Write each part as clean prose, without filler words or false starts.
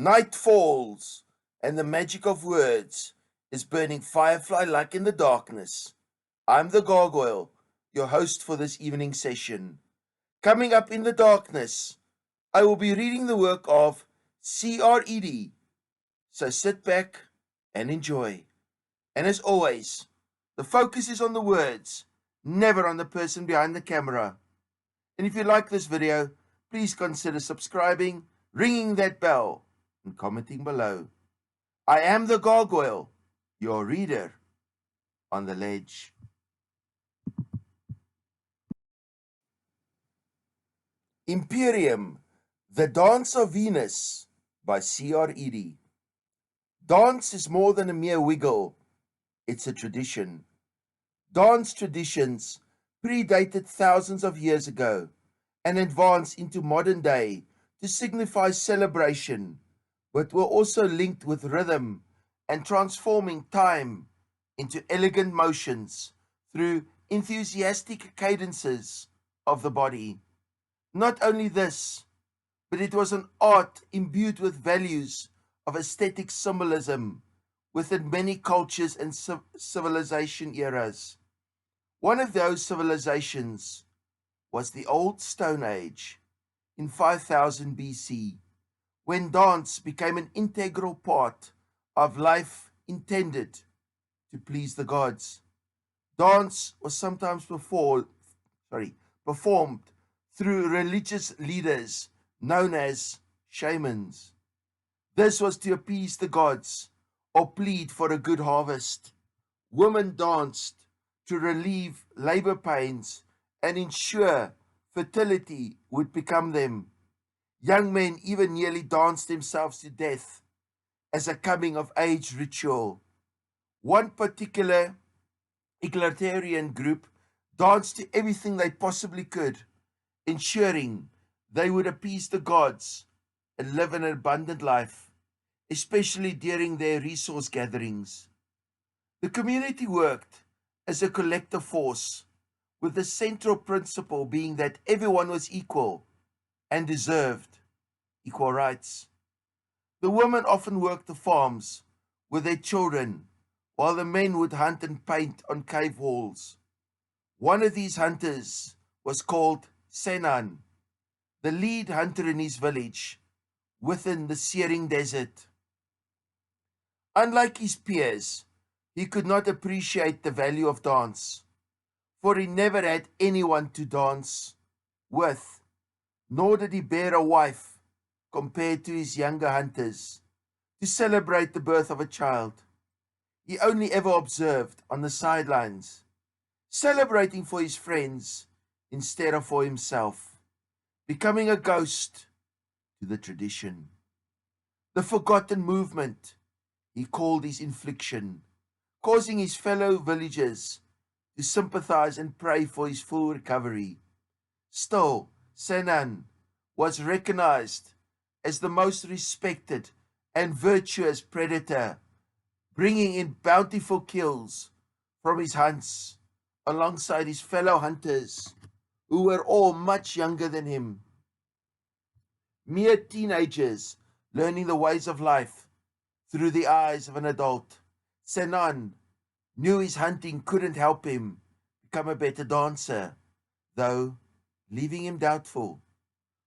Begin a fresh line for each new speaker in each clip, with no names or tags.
Night falls, and the magic of words is burning firefly-like in the darkness. I'm the Gargoyle, your host for this evening session. Coming up in the darkness, I will be reading the work of C.R. Eede. So sit back and enjoy. And as always, the focus is on the words, never on the person behind the camera. And if you like this video, please consider subscribing, ringing that bell, and commenting below. I am the Gargoyle, your reader on the ledge. Imperium, The Dance of Venus by C.R. Eede. Dance is more than a mere wiggle, it's a tradition. Dance traditions predated thousands of years ago and advanced into modern day to signify celebration, but were also linked with rhythm and transforming time into elegant motions through enthusiastic cadences of the body. Not only this, but it was an art imbued with values of aesthetic symbolism within many cultures and civilization eras. One of those civilizations was the Old Stone Age in 5000 BC, when dance became an integral part of life intended to please the gods. Dance was sometimes performed through religious leaders known as shamans. This was to appease the gods or plead for a good harvest. Women danced to relieve labor pains and ensure fertility would become them. Young men even nearly danced themselves to death as a coming of age ritual. One particular egalitarian group danced to everything they possibly could, ensuring they would appease the gods and live an abundant life, especially during their resource gatherings. The community worked as a collective force, with the central principle being that everyone was equal and deserved equal rights. The women often worked the farms with their children, while the men would hunt and paint on cave walls. One of these hunters was called Senan, the lead hunter in his village within the searing desert. Unlike his peers, he could not appreciate the value of dance, for he never had anyone to dance with, nor did he bear a wife compared to his younger hunters to celebrate the birth of a child. He only ever observed on the sidelines, celebrating for his friends instead of for himself, becoming a ghost to the tradition. The forgotten movement he called his infliction, causing his fellow villagers to sympathize and pray for his full recovery. Still, Senan was recognized as the most respected and virtuous predator, bringing in bountiful kills from his hunts alongside his fellow hunters, who were all much younger than him. Mere teenagers learning the ways of life through the eyes of an adult, Senan knew his hunting couldn't help him become a better dancer, though leaving him doubtful.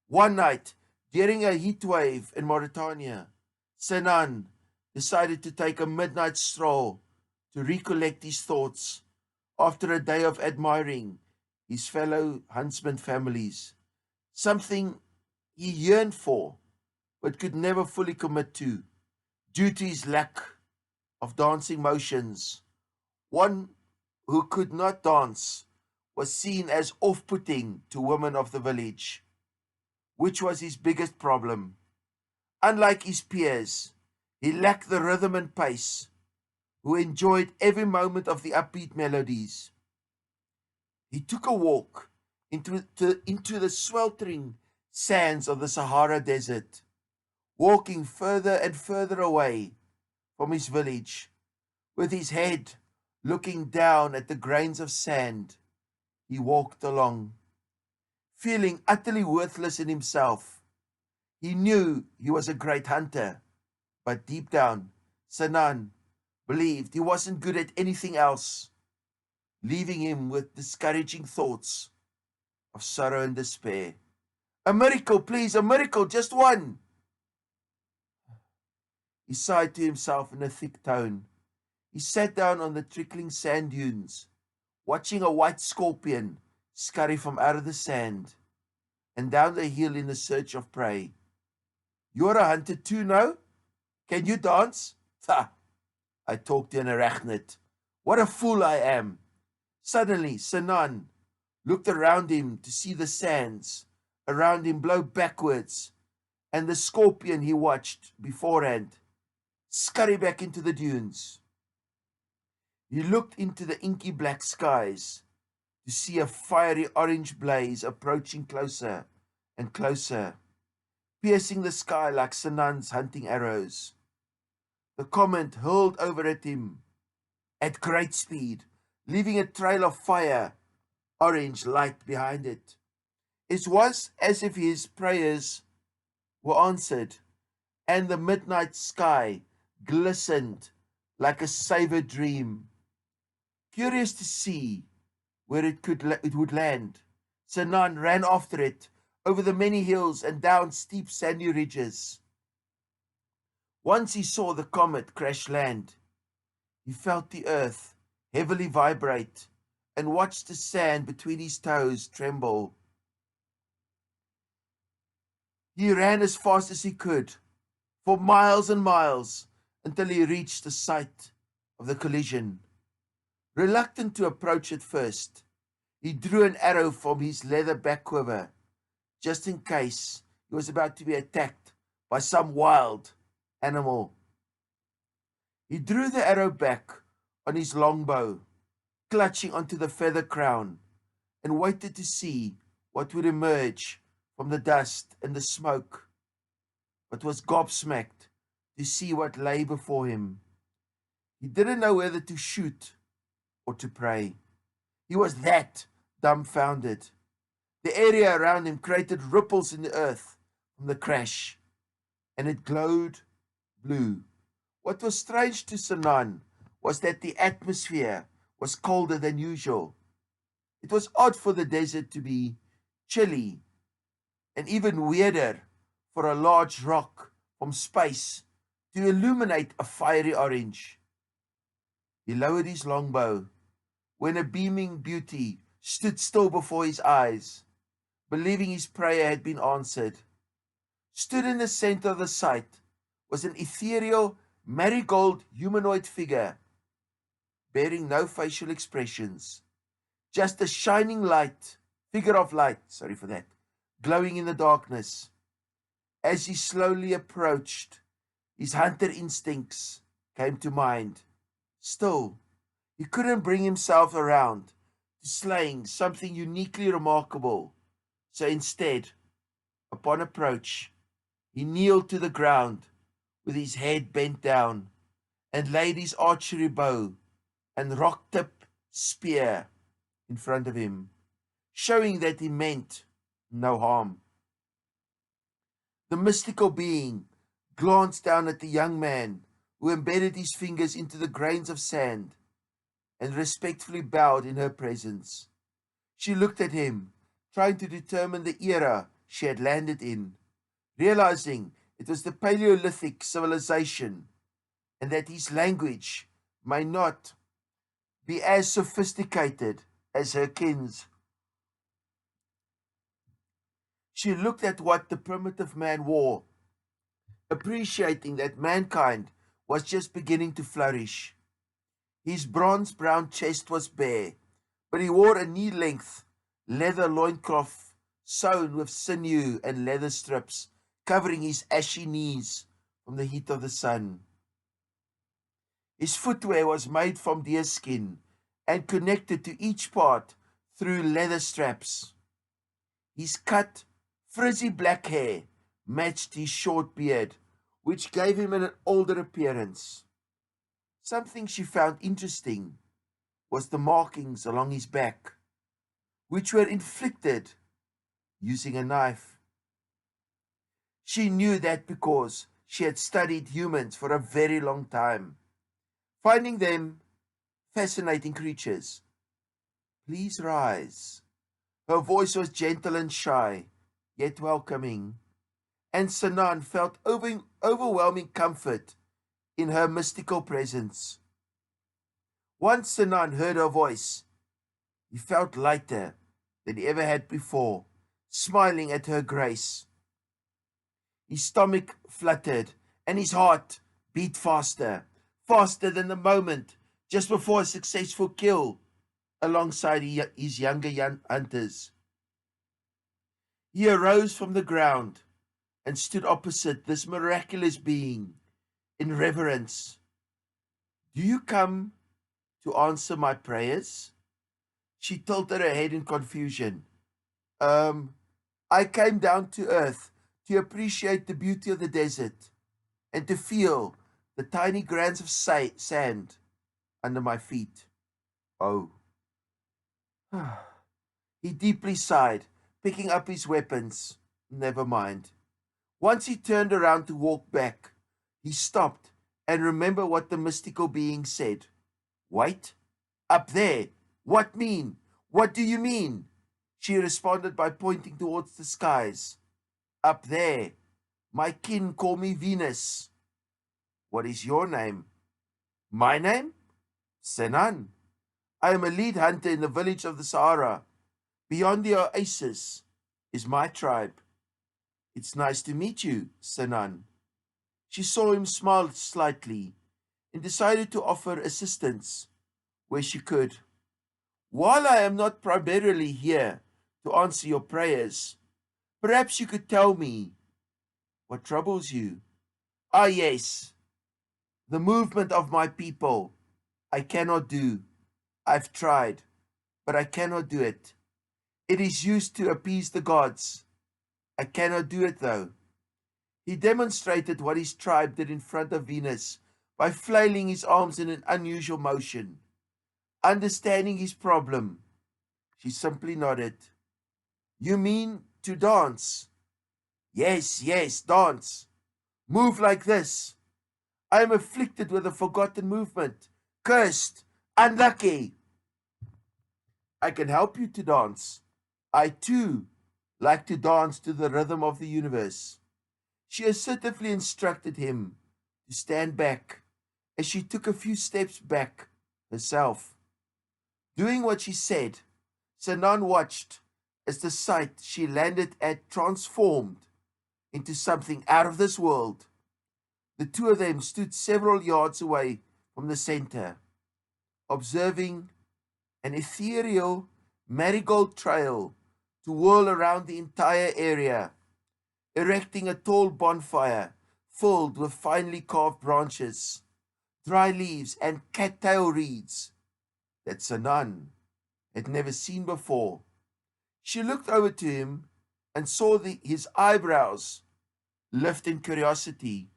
One night, during a heat wave in Mauritania, Senan decided to take a midnight stroll to recollect his thoughts after a day of admiring his fellow huntsman families, something he yearned for but could never fully commit to due to his lack of dancing motions. One who could not dance was seen as off-putting to women of the village, which was his biggest problem. Unlike his peers, he lacked the rhythm and pace, who enjoyed every moment of the upbeat melodies. He took a walk into the sweltering sands of the Sahara Desert, walking further and further away from his village, with his head looking down at the grains of sand. He walked along, feeling utterly worthless in himself. He knew he was a great hunter, But deep down, Sinan believed he wasn't good at anything else, leaving him with discouraging thoughts of sorrow and despair. A miracle, please, a miracle, just one. He sighed to himself in a thick tone. He sat down on the trickling sand dunes, watching a white scorpion scurry from out of the sand and down the hill in the search of prey. You're a hunter too, no? Can you dance? Ha! I talked in arachnid. What a fool I am! Suddenly, Sinan looked around him to see the sands around him blow backwards and the scorpion he watched beforehand scurry back into the dunes. He looked into the inky black skies to see a fiery orange blaze approaching closer and closer, piercing the sky like Sinan's hunting arrows. The comet hurled over at him at great speed, leaving a trail of fire, orange light behind it. It was as if his prayers were answered, and the midnight sky glistened like a savored dream. Curious to see where it would land, Sinan ran after it over the many hills and down steep sandy ridges. Once he saw the comet crash land, he felt the earth heavily vibrate and watched the sand between his toes tremble. He ran as fast as he could, for miles and miles, until he reached the site of the collision. Reluctant to approach it first, he drew an arrow from his leather back quiver, just in case he was about to be attacked by some wild animal. He drew the arrow back on his longbow, clutching onto the feather crown, and waited to see what would emerge from the dust and the smoke, but was gobsmacked to see what lay before him. He didn't know whether to shoot or to pray. He was that dumbfounded. The area around him created ripples in the earth from the crash, and it glowed blue. What was strange to Sinan was that the atmosphere was colder than usual. It was odd for the desert to be chilly, and even weirder for a large rock from space to illuminate a fiery orange. He lowered his longbow when a beaming beauty stood still before his eyes, believing his prayer had been answered. Stood in the center of the sight was an ethereal, marigold humanoid figure, bearing no facial expressions, just a shining figure of light, glowing in the darkness. As he slowly approached, his hunter instincts came to mind. Still, he couldn't bring himself around to slaying something uniquely remarkable. So instead, upon approach, he kneeled to the ground with his head bent down and laid his archery bow and rock-tip spear in front of him, showing that he meant no harm. The mystical being glanced down at the young man who embedded his fingers into the grains of sand and respectfully bowed in her presence. She looked at him, trying to determine the era she had landed in, realizing it was the Paleolithic civilization and that his language may not be as sophisticated as her kin's. She looked at what the primitive man wore, appreciating that mankind was just beginning to flourish. His bronze-brown chest was bare, but he wore a knee-length leather loincloth sewn with sinew and leather strips, covering his ashy knees from the heat of the sun. His footwear was made from deerskin and connected to each part through leather straps. His cut, frizzy black hair matched his short beard, which gave him an older appearance. Something she found interesting was the markings along his back, which were inflicted using a knife. She knew that because She had studied humans for a very long time, finding them fascinating creatures. Please rise. Her voice was gentle and shy, yet welcoming, and Sanan felt overwhelming comfort in her mystical presence. Once Sanan heard her voice, he felt lighter than he ever had before, smiling at her grace. His stomach fluttered, and his heart beat faster, faster than the moment just before a successful kill alongside his younger hunters. He arose from the ground and stood opposite this miraculous being in reverence. Do you come to answer my prayers? She tilted her head in confusion. I came down to earth to appreciate the beauty of the desert and to feel the tiny grains of sand under my feet. Oh. He deeply sighed, picking up his weapons. Never mind. Once he turned around to walk back, he stopped and remembered what the mystical being said. Wait, up there. What mean? What do you mean? She responded by pointing towards the skies. Up there. My kin call me Venus. What is your name? My name? Senan. I am a lead hunter in the village of the Sahara. Beyond the oasis is my tribe. It's nice to meet you, Senan. She saw him smile slightly and decided to offer assistance where she could. While I am not primarily here to answer your prayers, perhaps you could tell me what troubles you. Ah, yes, the movement of my people. I cannot do. I've tried, but I cannot do it. It is used to appease the gods. I cannot do it, though. He demonstrated what his tribe did in front of Venus by flailing his arms in an unusual motion. Understanding his problem, she simply nodded. You mean to dance? Yes, yes, dance. Move like this. I am afflicted with a forgotten movement. Cursed. Unlucky. I can help you to dance. I, too, like to dance to the rhythm of the universe. She assertively instructed him to stand back as she took a few steps back herself. Doing what she said, Sanan watched as the site she landed at transformed into something out of this world. The two of them stood several yards away from the center, observing an ethereal marigold trail to whirl around the entire area, erecting a tall bonfire filled with finely carved branches, dry leaves, and cattail reeds that Sanan had never seen before. She looked over to him and saw his eyebrows lift in curiosity,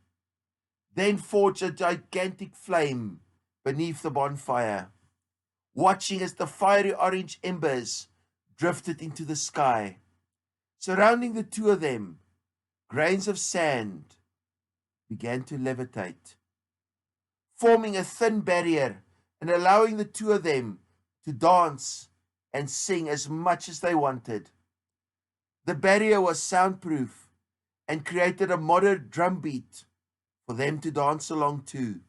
then forge a gigantic flame beneath the bonfire, watching as the fiery orange embers drifted into the sky. Surrounding the two of them, grains of sand began to levitate, forming a thin barrier and allowing the two of them to dance and sing as much as they wanted. The barrier was soundproof and created a moderate drum beat for them to dance along to.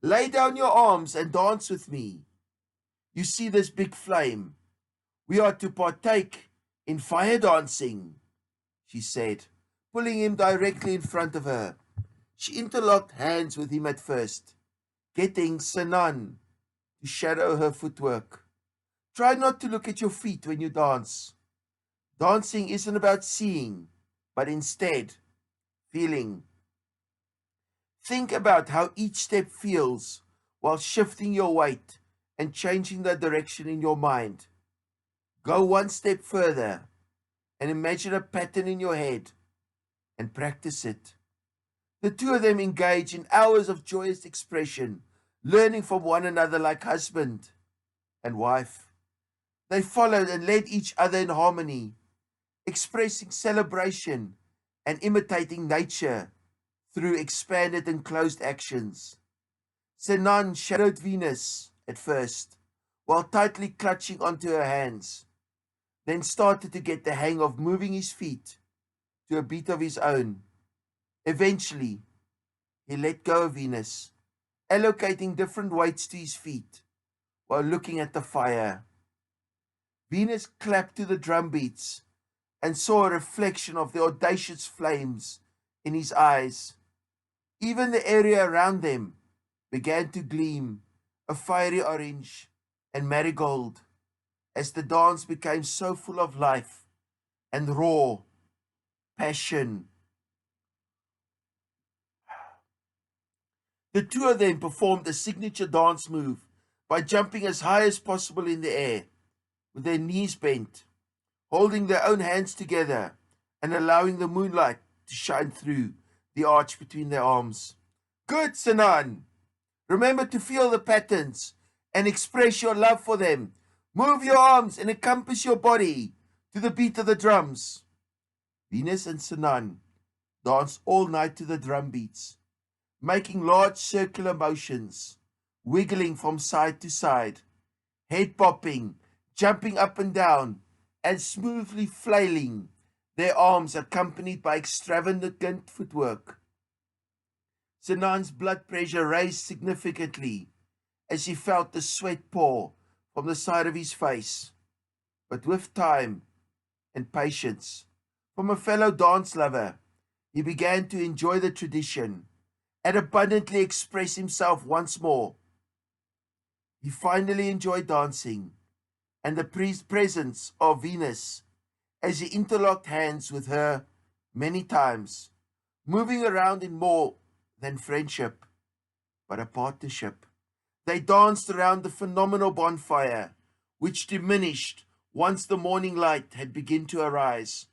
Lay down your arms and dance with me. You see this big flame? We are to partake in fire dancing, she said, pulling him directly in front of her. She interlocked hands with him at first, getting Sanan to shadow her footwork. Try not to look at your feet when you dance. Dancing isn't about seeing, but instead feeling. Think about how each step feels while shifting your weight and changing the direction in your mind. Go one step further and imagine a pattern in your head and practice it. The two of them engage in hours of joyous expression, learning from one another like husband and wife. They followed and led each other in harmony, expressing celebration and imitating nature through expanded and closed actions. Sinan shadowed Venus at first, while tightly clutching onto her hands, then started to get the hang of moving his feet to a beat of his own. Eventually, he let go of Venus, allocating different weights to his feet while looking at the fire. Venus clapped to the drum beats and saw a reflection of the audacious flames in his eyes. Even the area around them began to gleam a fiery orange and marigold as the dance became so full of life and raw passion. The two of them performed a signature dance move by jumping as high as possible in the air, with their knees bent, holding their own hands together and allowing the moonlight to shine through the arch between their arms. Good, Sinan! Remember to feel the patterns and express your love for them. Move your arms and encompass your body to the beat of the drums. Venus and Sinan danced all night to the drum beats, making large circular motions, wiggling from side to side, head bopping, jumping up and down, and smoothly flailing their arms accompanied by extravagant footwork. Sinan's blood pressure raised significantly as he felt the sweat pour from the side of his face. But with time and patience from a fellow dance lover, he began to enjoy the tradition and abundantly express himself once more. He finally enjoyed dancing and the presence of Venus as he interlocked hands with her many times, moving around in more than friendship, but a partnership. They danced around the phenomenal bonfire, which diminished once the morning light had begun to arise.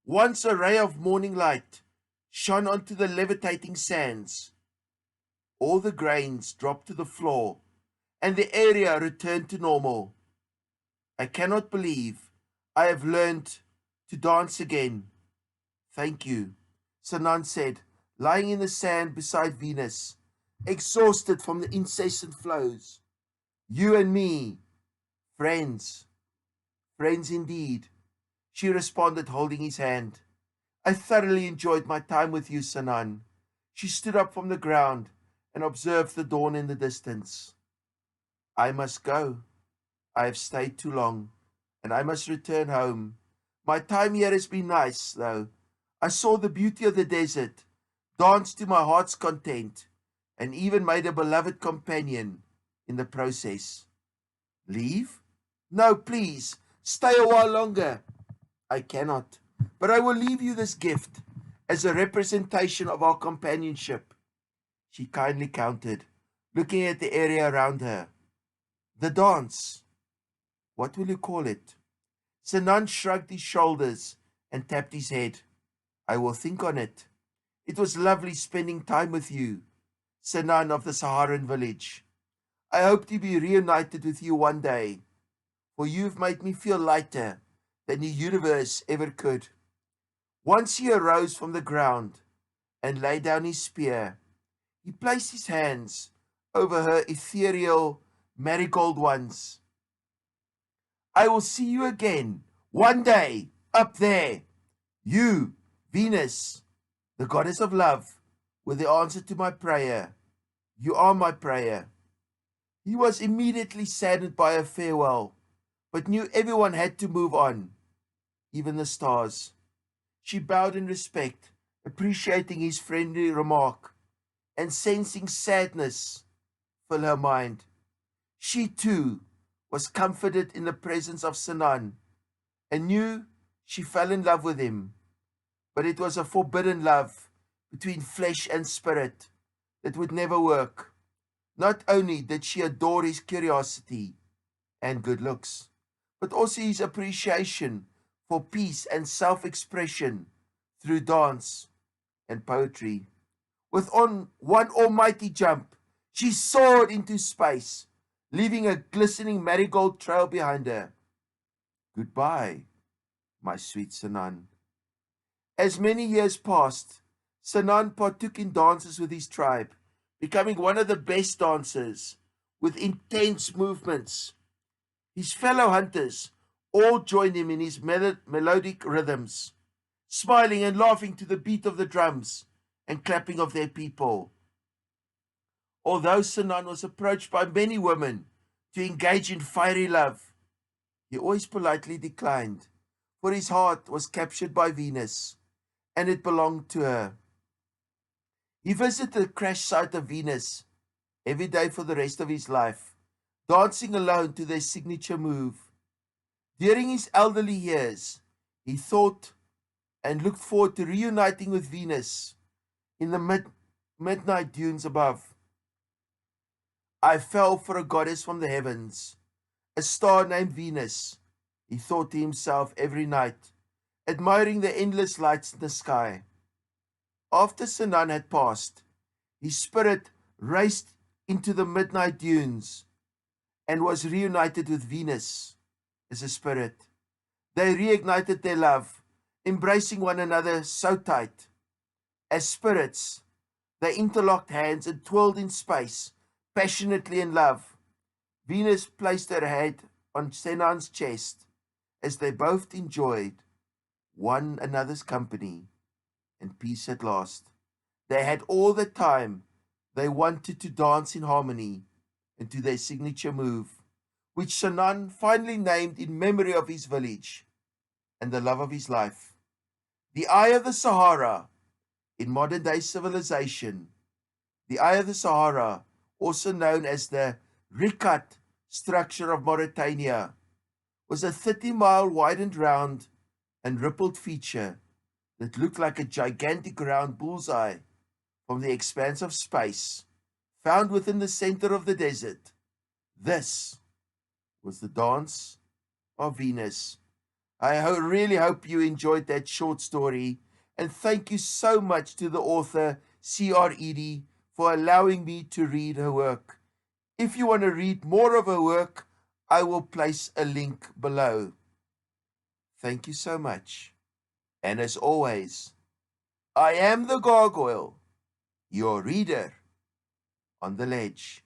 Once a ray of morning light shone onto the levitating sands, all the grains dropped to the floor, and the area returned to normal. I cannot believe I have learned to dance again. Thank you, Sinan said, lying in the sand beside Venus, exhausted from the incessant flows. You and me, friends, friends indeed, she responded, holding his hand. I thoroughly enjoyed my time with you, Sinan. She stood up from the ground and observed the dawn in the distance. I must go. I have stayed too long, and I must return home. My time here has been nice, though. I saw the beauty of the desert, danced to my heart's content, and even made a beloved companion in the process. Leave? No, please, stay a while longer. I cannot, but I will leave you this gift as a representation of our companionship. She kindly countered, looking at the area around her. The dance. What will you call it? Sinan shrugged his shoulders and tapped his head. I will think on it. It was lovely spending time with you, Sinan of the Saharan village. I hope to be reunited with you one day, for you've made me feel lighter than the universe ever could. Once he arose from the ground and laid down his spear, he placed his hands over her ethereal marigold ones. I will see you again, one day, up there. You, Venus, the goddess of love, were the answer to my prayer. You are my prayer. He was immediately saddened by her farewell, but knew everyone had to move on, even the stars. She bowed in respect, appreciating his friendly remark, and sensing sadness fill her mind. She too was comforted in the presence of Sinan, and knew she fell in love with him. But it was a forbidden love between flesh and spirit that would never work. Not only did she adore his curiosity and good looks, but also his appreciation for peace and self-expression through dance and poetry. With one almighty jump, she soared into space, leaving a glistening marigold trail behind her. Goodbye, my sweet Sinan. As many years passed, Sinan partook in dances with his tribe, becoming one of the best dancers with intense movements. His fellow hunters all joined him in his melodic rhythms, smiling and laughing to the beat of the drums and clapping of their people. Although Sinan was approached by many women to engage in fiery love, he always politely declined, for his heart was captured by Venus, and it belonged to her. He visited the crash site of Venus every day for the rest of his life, dancing alone to their signature move. During his elderly years, he thought and looked forward to reuniting with Venus in the midnight dunes above. I fell for a goddess from the heavens, a star named Venus, he thought to himself every night, admiring the endless lights in the sky. After Sinan had passed, his spirit raced into the midnight dunes and was reunited with Venus as a spirit. They reignited their love, embracing one another so tight. As spirits, they interlocked hands and twirled in space, passionately in love. Venus placed her head on Sinan's chest as they both enjoyed one another's company and peace at last. They had all the time they wanted to dance in harmony and to their signature move, which Sinan finally named in memory of his village and the love of his life. The Eye of the Sahara in modern day civilization, the Eye of the Sahara, also known as the Rikat structure of Mauritania, was a 30-mile widened round and rippled feature that looked like a gigantic round bullseye from the expanse of space, found within the center of the desert. This was the dance of Venus. Really hope you enjoyed that short story, and thank you so much to the author C.R. Eede for allowing me to read her work. If you want to read more of her work, I will place a link below. Thank you so much. And as always, I am the gargoyle, your reader on the ledge.